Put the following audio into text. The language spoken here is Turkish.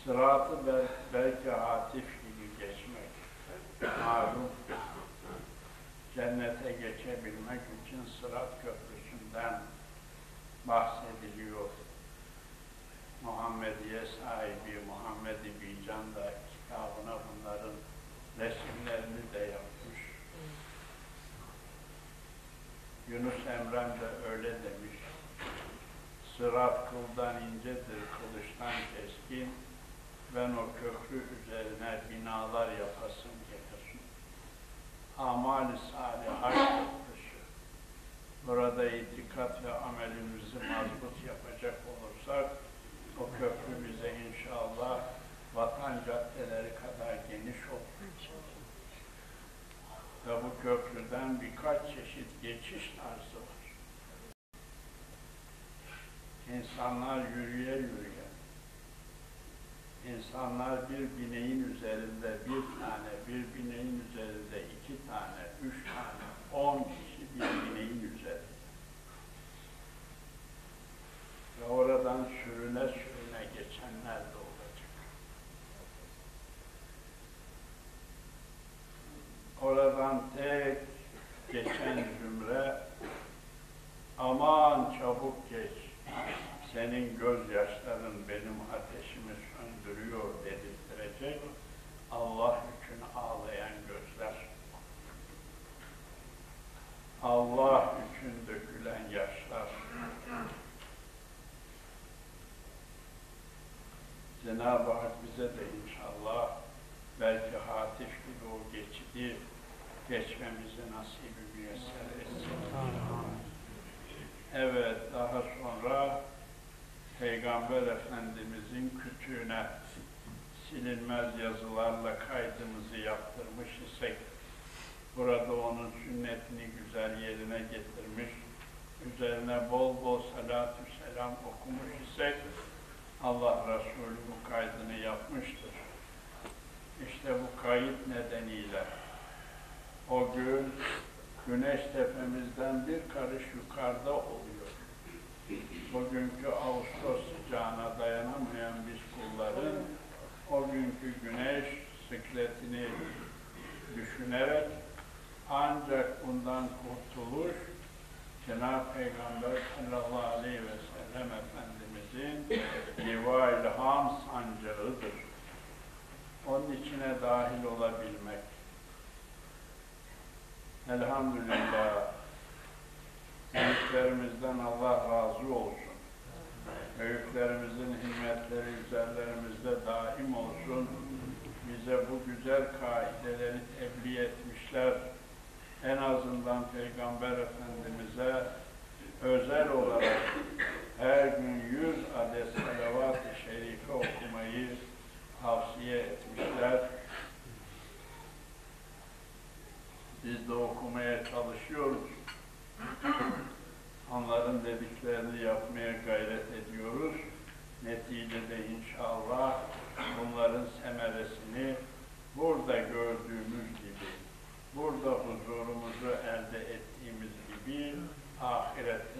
Sıratı belki hatif gibi geçmek, malum cennete geçebilmek için Sırat Köprüsü'nden bahsediliyor. Muhammediye sahibi Muhammed-i Bican da kitabına bunların resimlerini de yapmış. Yunus Emre'm de öyle demiş. Sırat kıldan incedir, kılıçtan keskin. Ben o köprü üzerine binalar yapasım gelir. Amal-i salihâ köprüsü. Burada itikat ve amelimizi mazbut yapacak olursak, o köprü bize inşallah vatan caddeleri kadar geniş olur. Ve bu köprüden birkaç çeşit geçiş tarzı var. İnsanlar yürüye yürüye, insanlar bir bineğin üzerinde bir tane, bir bineğin üzerinde 2 tane, 3 tane, 10 kişi bir bineğin üzerinde. Ve oradan sürüne sürüne geçenler de olacak. Oradan tek geçen zümre, aman çabuk geç, senin gözyaşların benim ateşimi söndürüyor dedirttirecek Allah için ağlayan gözler. Allah için dökülen yaşlar. Cenab-ı Hak bize de inşallah belki hatif gibi o geçidi geçmemizi nasibi müyesser etsin. Evet, daha sonra Peygamber Efendimizin kütüğüne silinmez yazılarla kaydımızı yaptırmış isek, burada onun sünnetini güzel yerine getirmiş, üzerine bol bol salatü selam okumuş isek, Allah Resulü bu kaydını yapmıştır. İşte bu kayıt nedeniyle o gün güneş tepemizden bir karış yukarıda oluyor. Bugünkü Ağustos sıcağına dayanamayan biz kulların o günkü güneş sıkletini düşünerek ancak bundan kurtuluş Cenab-ı Peygamber sallallahu aleyhi ve sellem Efendimizin Liva-i Ham sancağıdır. Onun içine dahil olabilmek. Elhamdülillah, büyüklerimizden Allah razı olsun. Büyüklerimizin himmetleri üzerlerimizde daim olsun. Bize bu güzel kaideleri tebliğ etmişler. En azından Peygamber Efendimiz'e özel olarak her gün 100 adet salavat-ı şerife okumayı tavsiye etmişler. Biz de okumaya çalışıyoruz. Onların dediklerini yapmaya gayret ediyoruz. Neticede inşallah bunların semeresini burada gördüğümüz gibi, burada huzurumuzu elde ettiğimiz gibi ahirette